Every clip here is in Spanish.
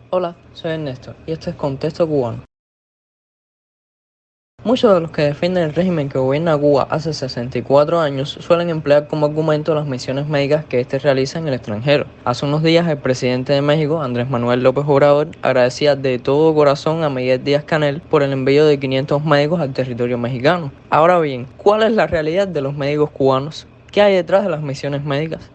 Hola, soy Ernesto y esto es Contexto Cubano. Muchos de los que defienden el régimen que gobierna Cuba hace 64 años suelen emplear como argumento las misiones médicas que éste realiza en el extranjero. Hace unos días el presidente de México, Andrés Manuel López Obrador, agradecía de todo corazón a Miguel Díaz-Canel por el envío de 500 médicos al territorio mexicano. Ahora bien, ¿cuál es la realidad de los médicos cubanos? ¿Qué hay detrás de las misiones médicas?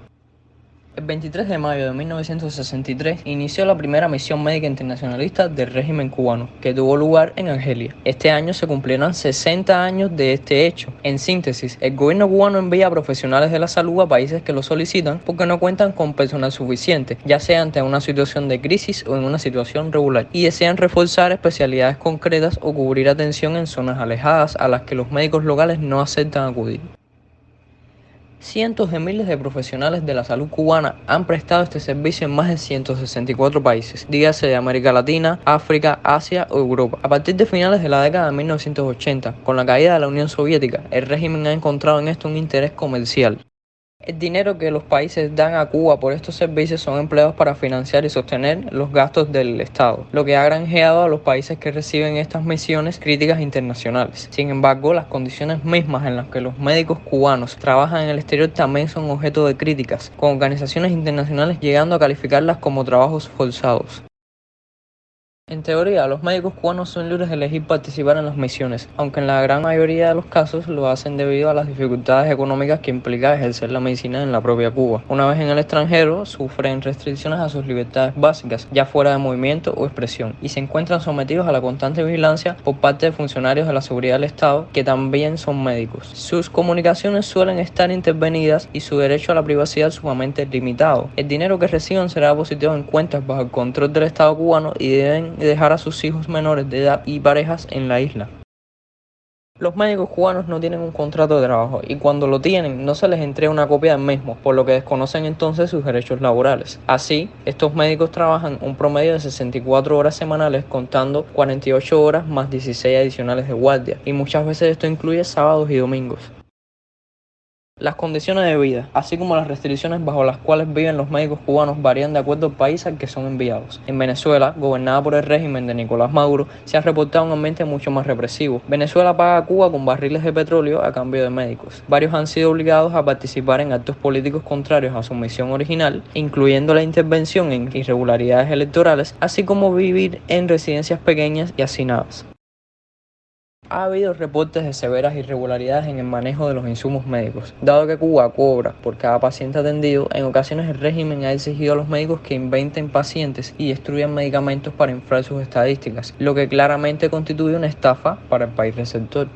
El 23 de mayo de 1963 inició la primera misión médica internacionalista del régimen cubano, que tuvo lugar en Argelia. Este año se cumplirán 60 años de este hecho. En síntesis, el gobierno cubano envía profesionales de la salud a países que lo solicitan porque no cuentan con personal suficiente, ya sea ante una situación de crisis o en una situación regular, y desean reforzar especialidades concretas o cubrir atención en zonas alejadas a las que los médicos locales no aceptan acudir. Cientos de miles de profesionales de la salud cubana han prestado este servicio en más de 164 países, dígase de América Latina, África, Asia o Europa. A partir de finales de la década de 1980, con la caída de la Unión Soviética, el régimen ha encontrado en esto un interés comercial. El dinero que los países dan a Cuba por estos servicios son empleados para financiar y sostener los gastos del Estado, lo que ha granjeado a los países que reciben estas misiones críticas internacionales. Sin embargo, las condiciones mismas en las que los médicos cubanos trabajan en el exterior también son objeto de críticas, con organizaciones internacionales llegando a calificarlas como trabajos forzados. En teoría, los médicos cubanos son libres de elegir participar en las misiones, aunque en la gran mayoría de los casos lo hacen debido a las dificultades económicas que implica ejercer la medicina en la propia Cuba. Una vez en el extranjero, sufren restricciones a sus libertades básicas, ya fuera de movimiento o expresión, y se encuentran sometidos a la constante vigilancia por parte de funcionarios de la seguridad del Estado, que también son médicos. Sus comunicaciones suelen estar intervenidas y su derecho a la privacidad sumamente limitado. El dinero que reciben será depositado en cuentas bajo el control del Estado cubano y deben dejar a sus hijos menores de edad y parejas en la isla. Los médicos cubanos no tienen un contrato de trabajo y cuando lo tienen no se les entrega una copia del mismo, por lo que desconocen entonces sus derechos laborales. Así, estos médicos trabajan un promedio de 64 horas semanales contando 48 horas más 16 adicionales de guardia, y muchas veces esto incluye sábados y domingos. Las condiciones de vida, así como las restricciones bajo las cuales viven los médicos cubanos, varían de acuerdo al país al que son enviados. En Venezuela, gobernada por el régimen de Nicolás Maduro, se ha reportado un ambiente mucho más represivo. Venezuela paga a Cuba con barriles de petróleo a cambio de médicos. Varios han sido obligados a participar en actos políticos contrarios a su misión original, incluyendo la intervención en irregularidades electorales, así como vivir en residencias pequeñas y hacinadas. Ha habido reportes de severas irregularidades en el manejo de los insumos médicos. Dado que Cuba cobra por cada paciente atendido, en ocasiones el régimen ha exigido a los médicos que inventen pacientes y destruyan medicamentos para inflar sus estadísticas, lo que claramente constituye una estafa para el país receptor.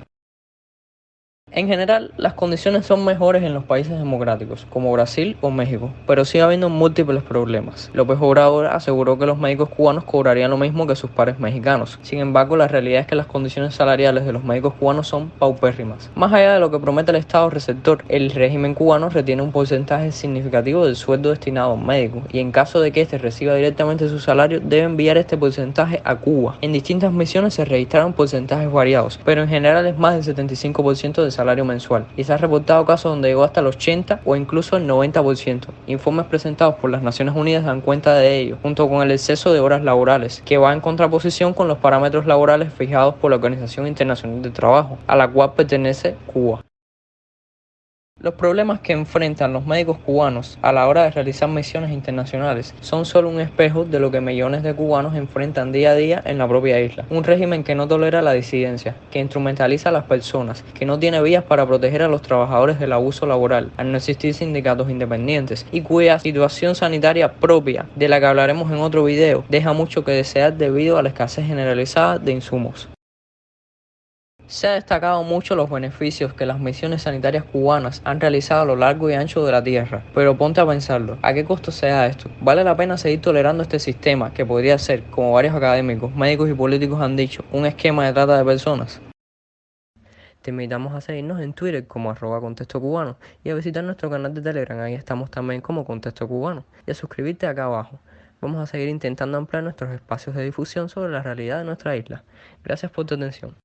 En general, las condiciones son mejores en los países democráticos, como Brasil o México, pero sigue habiendo múltiples problemas. López Obrador aseguró que los médicos cubanos cobrarían lo mismo que sus pares mexicanos. Sin embargo, la realidad es que las condiciones salariales de los médicos cubanos son paupérrimas. Más allá de lo que promete el Estado receptor, el régimen cubano retiene un porcentaje significativo del sueldo destinado a un médico, y en caso de que éste reciba directamente su salario, debe enviar este porcentaje a Cuba. En distintas misiones se registraron porcentajes variados, pero en general es más del 75% del salario mensual, y se han reportado casos donde llegó hasta el 80 o incluso el 90%. Informes presentados por las Naciones Unidas dan cuenta de ello, junto con el exceso de horas laborales, que va en contraposición con los parámetros laborales fijados por la Organización Internacional del Trabajo, a la cual pertenece Cuba. Los problemas que enfrentan los médicos cubanos a la hora de realizar misiones internacionales son solo un espejo de lo que millones de cubanos enfrentan día a día en la propia isla. Un régimen que no tolera la disidencia, que instrumentaliza a las personas, que no tiene vías para proteger a los trabajadores del abuso laboral, al no existir sindicatos independientes, y cuya situación sanitaria propia, de la que hablaremos en otro video, deja mucho que desear debido a la escasez generalizada de insumos. Se ha destacado mucho los beneficios que las misiones sanitarias cubanas han realizado a lo largo y ancho de la tierra, pero ponte a pensarlo, ¿a qué costo se da esto? ¿Vale la pena seguir tolerando este sistema que podría ser, como varios académicos, médicos y políticos han dicho, un esquema de trata de personas? Te invitamos a seguirnos en Twitter como @contexto cubano y a visitar nuestro canal de Telegram, ahí estamos también como Contexto Cubano, y a suscribirte acá abajo. Vamos a seguir intentando ampliar nuestros espacios de difusión sobre la realidad de nuestra isla. Gracias por tu atención.